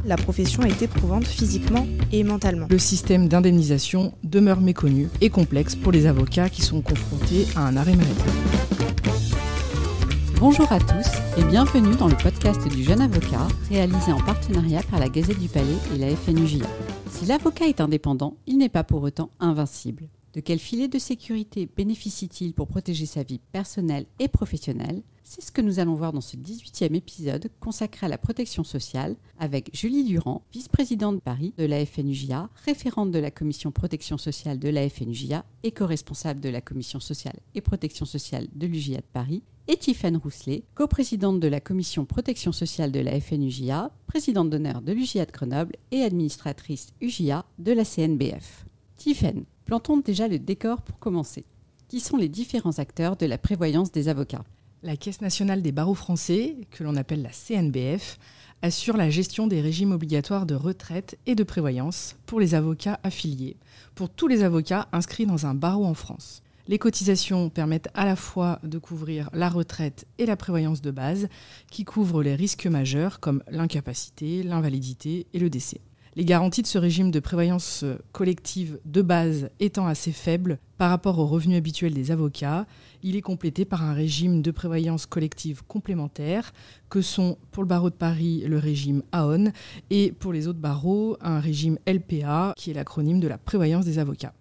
la profession est éprouvante physiquement et mentalement. Le système d'indemnisation demeure méconnu et complexe pour les avocats qui sont confrontés à un arrêt maladie. Bonjour à tous et bienvenue dans le podcast du jeune avocat, réalisé en partenariat par la Gazette du Palais et la FNUJA. Si l'avocat est indépendant, il n'est pas pour autant invincible. De quel filet de sécurité bénéficie-t-il pour protéger sa vie personnelle et professionnelle ? C'est ce que nous allons voir dans ce 18e épisode consacré à la protection sociale avec Julie Durand, vice-présidente de Paris de la FNUJA, référente de la commission protection sociale de la FNUJA et co-responsable de la commission sociale et protection sociale de l'UJA de Paris, et Tiffaine Rousselet, coprésidente de la commission protection sociale de la FNUJA, présidente d'honneur de l'UJA de Grenoble et administratrice UJA de la CNBF. Tiffaine, plantons déjà le décor pour commencer. Qui sont les différents acteurs de la prévoyance des avocats ? La Caisse nationale des barreaux français, que l'on appelle la CNBF, assure la gestion des régimes obligatoires de retraite et de prévoyance pour les avocats affiliés, pour tous les avocats inscrits dans un barreau en France. Les cotisations permettent à la fois de couvrir la retraite et la prévoyance de base, qui couvrent les risques majeurs comme l'incapacité, l'invalidité et le décès. Les garanties de ce régime de prévoyance collective de base étant assez faibles par rapport aux revenus habituels des avocats, il est complété par un régime de prévoyance collective complémentaire que sont pour le barreau de Paris le régime AON et pour les autres barreaux un régime LPA qui est l'acronyme de la prévoyance des avocats.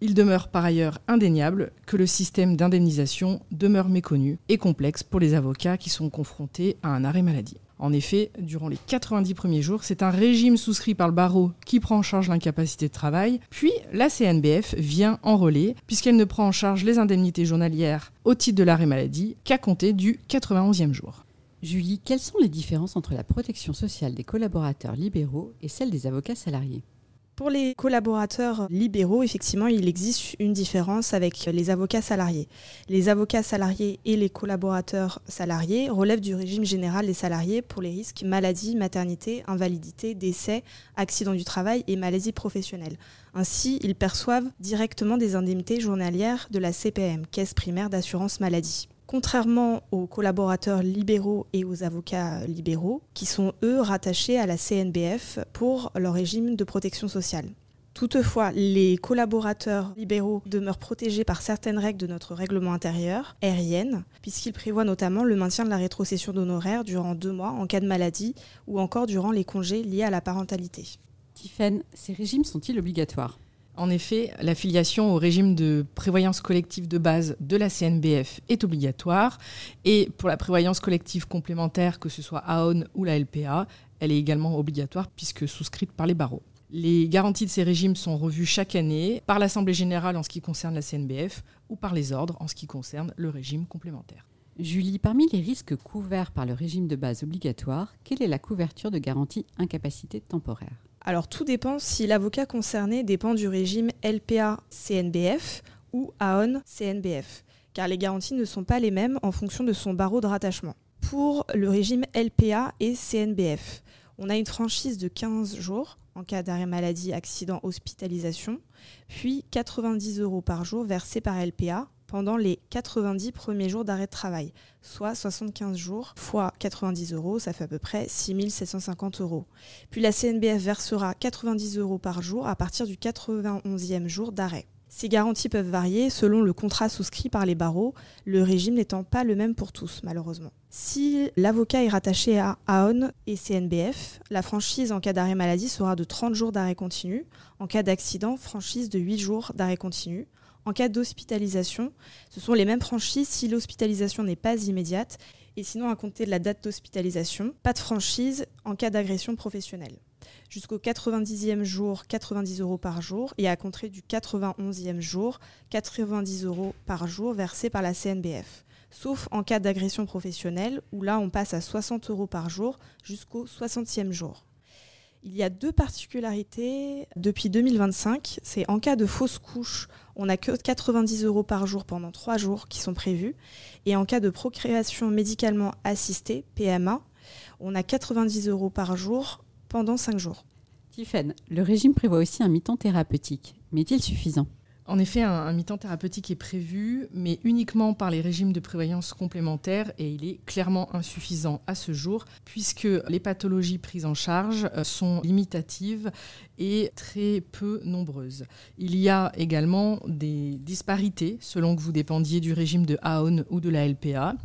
Il demeure par ailleurs indéniable que le système d'indemnisation demeure méconnu et complexe pour les avocats qui sont confrontés à un arrêt maladie. En effet, durant les 90 premiers jours, c'est un régime souscrit par le barreau qui prend en charge l'incapacité de travail, puis la CNBF vient en relais puisqu'elle ne prend en charge les indemnités journalières au titre de l'arrêt maladie qu'à compter du 91e jour. Julie, quelles sont les différences entre la protection sociale des collaborateurs libéraux et celle des avocats salariés ? Pour les collaborateurs libéraux, effectivement, il existe une différence avec les avocats salariés. Les avocats salariés et les collaborateurs salariés relèvent du régime général des salariés pour les risques maladie, maternité, invalidité, décès, accident du travail et maladie professionnelle. Ainsi, ils perçoivent directement des indemnités journalières de la CPM, Caisse primaire d'assurance maladie. Contrairement aux collaborateurs libéraux et aux avocats libéraux, qui sont eux rattachés à la CNBF pour leur régime de protection sociale. Toutefois, les collaborateurs libéraux demeurent protégés par certaines règles de notre règlement intérieur, RIN, puisqu'il prévoit notamment le maintien de la rétrocession d'honoraires durant 2 mois en cas de maladie ou encore durant les congés liés à la parentalité. Tiffaine, ces régimes sont-ils obligatoires ? En effet, l'affiliation au régime de prévoyance collective de base de la CNBF est obligatoire et pour la prévoyance collective complémentaire, que ce soit AON ou la LPA, elle est également obligatoire puisque souscrite par les barreaux. Les garanties de ces régimes sont revues chaque année par l'Assemblée générale en ce qui concerne la CNBF ou par les ordres en ce qui concerne le régime complémentaire. Julie, parmi les risques couverts par le régime de base obligatoire, quelle est la couverture de garantie incapacité temporaire ? Alors tout dépend si l'avocat concerné dépend du régime LPA-CNBF ou AON-CNBF, car les garanties ne sont pas les mêmes en fonction de son barreau de rattachement. Pour le régime LPA et CNBF, on a une franchise de 15 jours en cas d'arrêt maladie, accident, hospitalisation, puis 90 € par jour versés par LPA pendant les 90 premiers jours d'arrêt de travail, soit 75 jours fois 90 €, ça fait à peu près 6 750 €. Puis la CNBF versera 90 € par jour à partir du 91e jour d'arrêt. Ces garanties peuvent varier selon le contrat souscrit par les barreaux, le régime n'étant pas le même pour tous, malheureusement. Si l'avocat est rattaché à AON et CNBF, la franchise en cas d'arrêt maladie sera de 30 jours d'arrêt continu, en cas d'accident, franchise de 8 jours d'arrêt continu. En cas d'hospitalisation, ce sont les mêmes franchises si l'hospitalisation n'est pas immédiate et sinon à compter de la date d'hospitalisation, pas de franchise en cas d'agression professionnelle. Jusqu'au 90e jour, 90 € par jour et à compter du 91e jour, 90 € par jour versés par la CNBF. Sauf en cas d'agression professionnelle où là on passe à 60 € par jour jusqu'au 60e jour. Il y a 2 particularités depuis 2025. C'est en cas de fausse couche, on n'a que 90 € par jour pendant 3 jours qui sont prévus. Et en cas de procréation médicalement assistée, PMA, on a 90 € par jour pendant 5 jours. Tiffaine, le régime prévoit aussi un mi-temps thérapeutique, mais est-il suffisant ? En effet, un mi-temps thérapeutique est prévu, mais uniquement par les régimes de prévoyance complémentaires et il est clairement insuffisant à ce jour puisque les pathologies prises en charge sont limitatives et très peu nombreuses. Il y a également des disparités selon que vous dépendiez du régime de Aon ou de la LPA.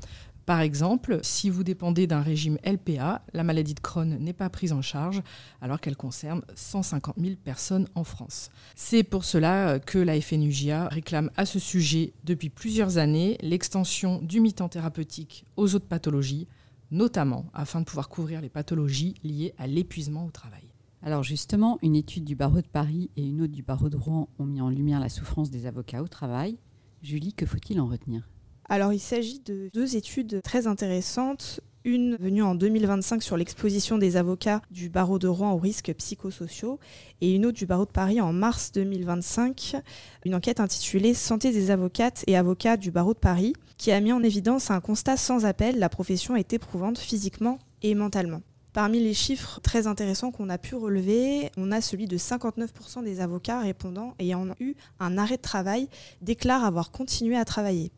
Par exemple, si vous dépendez d'un régime LPA, la maladie de Crohn n'est pas prise en charge alors qu'elle concerne 150 000 personnes en France. C'est pour cela que la FNUJA réclame à ce sujet depuis plusieurs années l'extension du mi-temps thérapeutique aux autres pathologies, notamment afin de pouvoir couvrir les pathologies liées à l'épuisement au travail. Alors justement, une étude du barreau de Paris et une autre du barreau de Rouen ont mis en lumière la souffrance des avocats au travail. Julie, que faut-il en retenir ? Alors, il s'agit de 2 études très intéressantes. Une venue en 2025 sur l'exposition des avocats du barreau de Rouen aux risques psychosociaux et une autre du barreau de Paris en mars 2025, une enquête intitulée « Santé des avocates et avocats du barreau de Paris » qui a mis en évidence un constat sans appel, la profession est éprouvante physiquement et mentalement. Parmi les chiffres très intéressants qu'on a pu relever, on a celui de 59% des avocats répondant ayant eu un arrêt de travail déclarent avoir continué à travailler.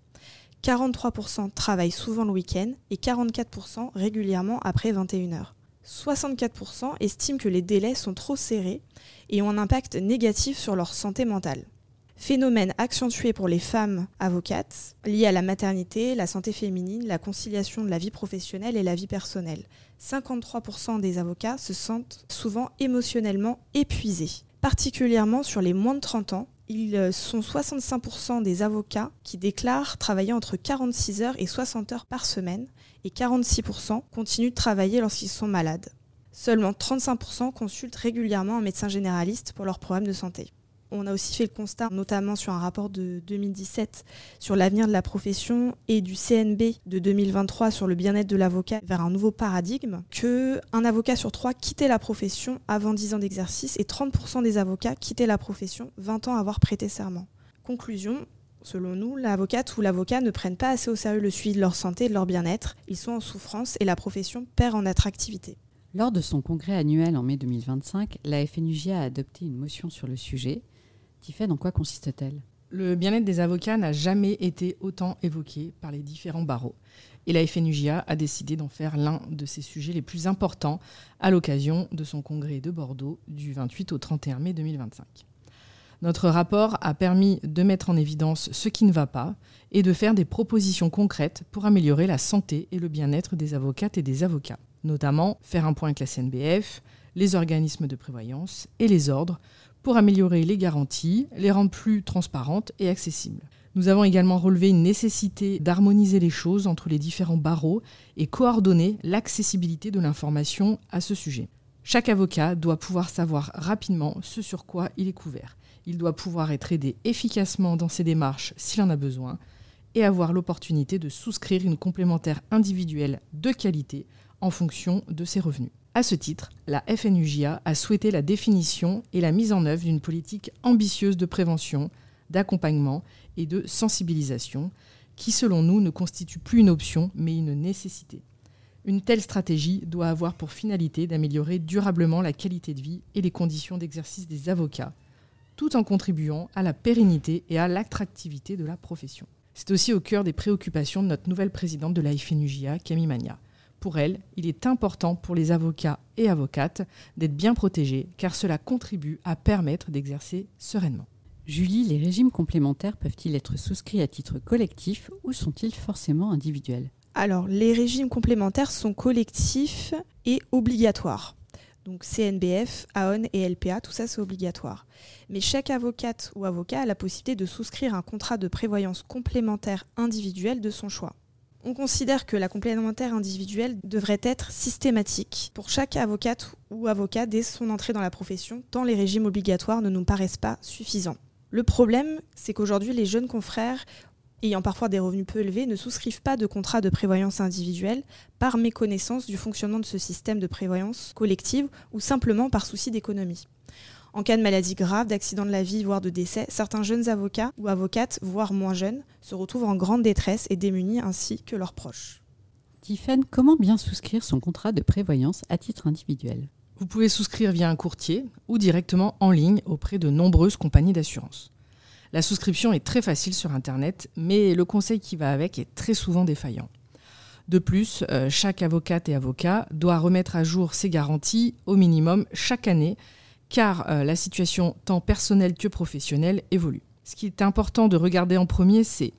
43% travaillent souvent le week-end et 44% régulièrement après 21h. 64% estiment que les délais sont trop serrés et ont un impact négatif sur leur santé mentale. Phénomène accentué pour les femmes avocates, lié à la maternité, la santé féminine, la conciliation de la vie professionnelle et la vie personnelle. 53% des avocats se sentent souvent émotionnellement épuisés, particulièrement sur les moins de 30 ans. Ils sont 65% des avocats qui déclarent travailler entre 46 heures et 60 heures par semaine et 46% continuent de travailler lorsqu'ils sont malades. Seulement 35% consultent régulièrement un médecin généraliste pour leurs problèmes de santé. On a aussi fait le constat, notamment sur un rapport de 2017 sur l'avenir de la profession et du CNB de 2023 sur le bien-être de l'avocat vers un nouveau paradigme, qu'un avocat sur 3 quittait la profession avant 10 ans d'exercice et 30% des avocats quittaient la profession 20 ans avoir prêté serment. Conclusion, selon nous, l'avocate ou l'avocat ne prennent pas assez au sérieux le suivi de leur santé et de leur bien-être. Ils sont en souffrance et la profession perd en attractivité. Lors de son congrès annuel en mai 2025, la FNUJA a adopté une motion sur le sujet. Tiffen, en quoi consiste-t-elle ? Le bien-être des avocats n'a jamais été autant évoqué par les différents barreaux. Et la FNUJA a décidé d'en faire l'un de ses sujets les plus importants à l'occasion de son congrès de Bordeaux du 28 au 31 mai 2025. Notre rapport a permis de mettre en évidence ce qui ne va pas et de faire des propositions concrètes pour améliorer la santé et le bien-être des avocates et des avocats. Notamment faire un point avec la CNBF, les organismes de prévoyance et les ordres pour améliorer les garanties, les rendre plus transparentes et accessibles. Nous avons également relevé une nécessité d'harmoniser les choses entre les différents barreaux et coordonner l'accessibilité de l'information à ce sujet. Chaque avocat doit pouvoir savoir rapidement ce sur quoi il est couvert. Il doit pouvoir être aidé efficacement dans ses démarches s'il en a besoin et avoir l'opportunité de souscrire une complémentaire individuelle de qualité en fonction de ses revenus. À ce titre, la FNUJA a souhaité la définition et la mise en œuvre d'une politique ambitieuse de prévention, d'accompagnement et de sensibilisation qui, selon nous, ne constitue plus une option mais une nécessité. Une telle stratégie doit avoir pour finalité d'améliorer durablement la qualité de vie et les conditions d'exercice des avocats, tout en contribuant à la pérennité et à l'attractivité de la profession. C'est aussi au cœur des préoccupations de notre nouvelle présidente de la FNUJA, Camille Magnat. Pour elle, il est important pour les avocats et avocates d'être bien protégés car cela contribue à permettre d'exercer sereinement. Julie, les régimes complémentaires peuvent-ils être souscrits à titre collectif ou sont-ils forcément individuels ? Alors, les régimes complémentaires sont collectifs et obligatoires. Donc CNBF, Aon et LPA, tout ça c'est obligatoire. Mais chaque avocate ou avocat a la possibilité de souscrire un contrat de prévoyance complémentaire individuel de son choix. On considère que la complémentaire individuelle devrait être systématique pour chaque avocate ou avocat dès son entrée dans la profession, tant les régimes obligatoires ne nous paraissent pas suffisants. Le problème, c'est qu'aujourd'hui, les jeunes confrères, ayant parfois des revenus peu élevés, ne souscrivent pas de contrat de prévoyance individuelle par méconnaissance du fonctionnement de ce système de prévoyance collective ou simplement par souci d'économie. En cas de maladie grave, d'accident de la vie, voire de décès, certains jeunes avocats ou avocates, voire moins jeunes, se retrouvent en grande détresse et démunis ainsi que leurs proches. Tiffen, comment bien souscrire son contrat de prévoyance à titre individuel ? Vous pouvez souscrire via un courtier ou directement en ligne auprès de nombreuses compagnies d'assurance. La souscription est très facile sur Internet, mais le conseil qui va avec est très souvent défaillant. De plus, chaque avocate et avocat doit remettre à jour ses garanties au minimum chaque année, car la situation tant personnelle que professionnelle évolue. Ce qui est important de regarder en premier, c'est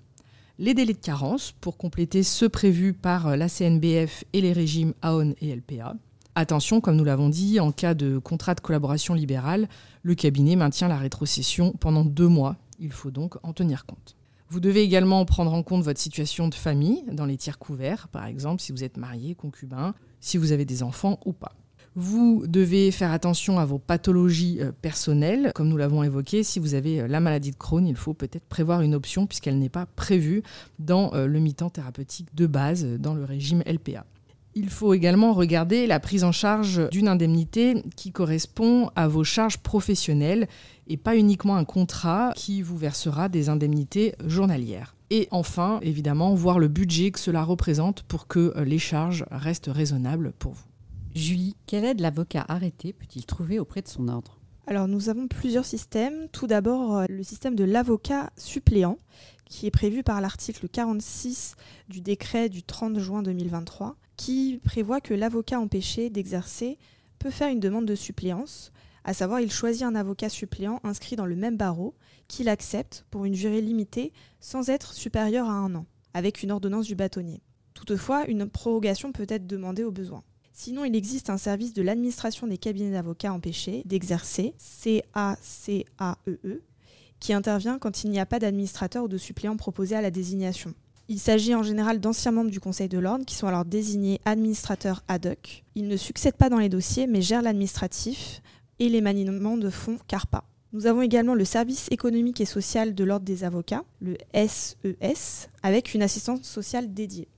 les délais de carence pour compléter ceux prévus par la CNBF et les régimes AON et LPA. Attention, comme nous l'avons dit, en cas de contrat de collaboration libérale, le cabinet maintient la rétrocession pendant 2 mois. Il faut donc en tenir compte. Vous devez également prendre en compte votre situation de famille dans les tiers couverts, par exemple si vous êtes marié, concubin, si vous avez des enfants ou pas. Vous devez faire attention à vos pathologies personnelles. Comme nous l'avons évoqué, si vous avez la maladie de Crohn, il faut peut-être prévoir une option puisqu'elle n'est pas prévue dans le mi-temps thérapeutique de base dans le régime LPA. Il faut également regarder la prise en charge d'une indemnité qui correspond à vos charges professionnelles et pas uniquement un contrat qui vous versera des indemnités journalières. Et enfin, évidemment, voir le budget que cela représente pour que les charges restent raisonnables pour vous. Julie, quelle aide l'avocat arrêté peut-il trouver auprès de son ordre ? Alors nous avons plusieurs systèmes. Tout d'abord, le système de l'avocat suppléant, qui est prévu par l'article 46 du décret du 30 juin 2023, qui prévoit que l'avocat empêché d'exercer peut faire une demande de suppléance, à savoir il choisit un avocat suppléant inscrit dans le même barreau qu'il accepte pour une durée limitée sans être supérieure à 1 an, avec une ordonnance du bâtonnier. Toutefois, une prorogation peut être demandée au besoin. Sinon, il existe un service de l'administration des cabinets d'avocats empêchés d'exercer, CACAEE, qui intervient quand il n'y a pas d'administrateur ou de suppléant proposé à la désignation. Il s'agit en général d'anciens membres du Conseil de l'Ordre qui sont alors désignés administrateurs ad hoc. Ils ne succèdent pas dans les dossiers mais gèrent l'administratif et les maniements de fonds CARPA. Nous avons également le service économique et social de l'Ordre des avocats, le SES, avec une assistance sociale dédiée.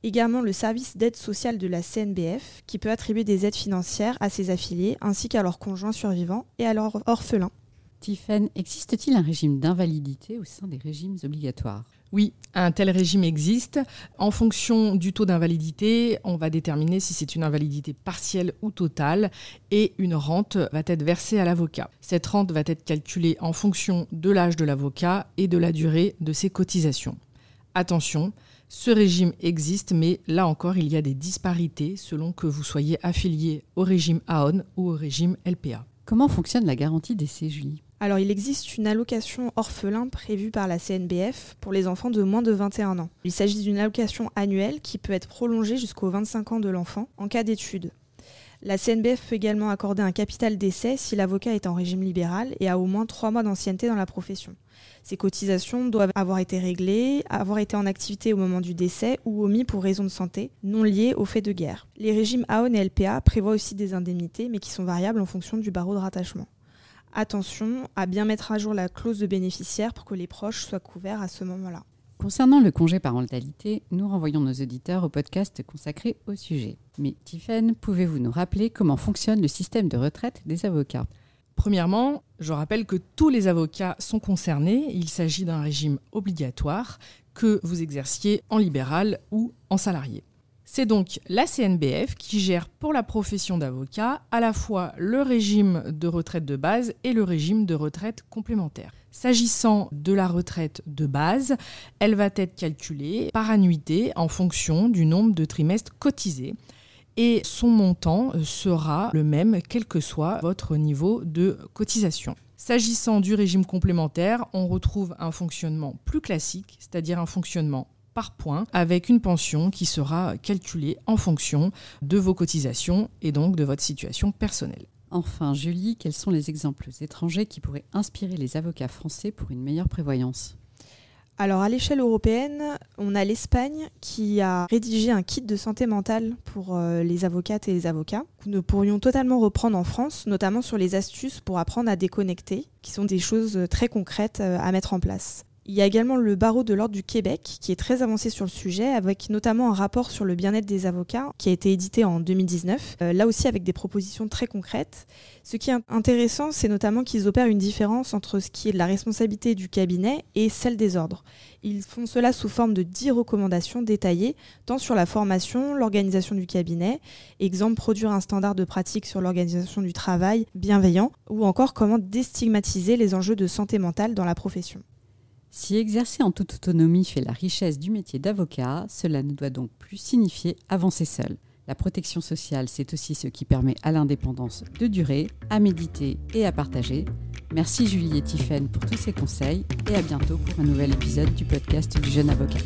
Également le service d'aide sociale de la CNBF qui peut attribuer des aides financières à ses affiliés ainsi qu'à leurs conjoints survivants et à leurs orphelins. Tiffaine, existe-t-il un régime d'invalidité au sein des régimes obligatoires ? Oui, un tel régime existe. En fonction du taux d'invalidité, on va déterminer si c'est une invalidité partielle ou totale et une rente va être versée à l'avocat. Cette rente va être calculée en fonction de l'âge de l'avocat et de la durée de ses cotisations. Attention, ce régime existe, mais là encore, il y a des disparités selon que vous soyez affilié au régime AON ou au régime LPA. Comment fonctionne la garantie décès, Julie ? Alors, il existe une allocation orphelin prévue par la CNBF pour les enfants de moins de 21 ans. Il s'agit d'une allocation annuelle qui peut être prolongée jusqu'aux 25 ans de l'enfant en cas d'études. La CNBF peut également accorder un capital décès si l'avocat est en régime libéral et a au moins 3 mois d'ancienneté dans la profession. Ces cotisations doivent avoir été réglées, avoir été en activité au moment du décès ou omis pour raison de santé, non liées aux faits de guerre. Les régimes AON et LPA prévoient aussi des indemnités, mais qui sont variables en fonction du barreau de rattachement. Attention à bien mettre à jour la clause de bénéficiaire pour que les proches soient couverts à ce moment-là. Concernant le congé parentalité, nous renvoyons nos auditeurs au podcast consacré au sujet. Mais Tiffaine, pouvez-vous nous rappeler comment fonctionne le système de retraite des avocats ? Premièrement, je rappelle que tous les avocats sont concernés. Il s'agit d'un régime obligatoire que vous exerciez en libéral ou en salarié. C'est donc la CNBF qui gère pour la profession d'avocat à la fois le régime de retraite de base et le régime de retraite complémentaire. S'agissant de la retraite de base, elle va être calculée par annuité en fonction du nombre de trimestres cotisés. Et son montant sera le même quel que soit votre niveau de cotisation. S'agissant du régime complémentaire, on retrouve un fonctionnement plus classique, c'est-à-dire un fonctionnement par points, avec une pension qui sera calculée en fonction de vos cotisations et donc de votre situation personnelle. Enfin, Julie, quels sont les exemples étrangers qui pourraient inspirer les avocats français pour une meilleure prévoyance ? Alors à l'échelle européenne, on a l'Espagne qui a rédigé un kit de santé mentale pour les avocates et les avocats que nous pourrions totalement reprendre en France, notamment sur les astuces pour apprendre à déconnecter, qui sont des choses très concrètes à mettre en place. Il y a également le barreau de l'ordre du Québec qui est très avancé sur le sujet, avec notamment un rapport sur le bien-être des avocats qui a été édité en 2019, là aussi avec des propositions très concrètes. Ce qui est intéressant, c'est notamment qu'ils opèrent une différence entre ce qui est de la responsabilité du cabinet et celle des ordres. Ils font cela sous forme de 10 recommandations détaillées, tant sur la formation, l'organisation du cabinet, exemple produire un standard de pratique sur l'organisation du travail bienveillant, ou encore comment déstigmatiser les enjeux de santé mentale dans la profession. Si exercer en toute autonomie fait la richesse du métier d'avocat, cela ne doit donc plus signifier avancer seul. La protection sociale, c'est aussi ce qui permet à l'indépendance de durer, à méditer et à partager. Merci Julie et Tiffaine pour tous ces conseils et à bientôt pour un nouvel épisode du podcast du Jeune Avocat.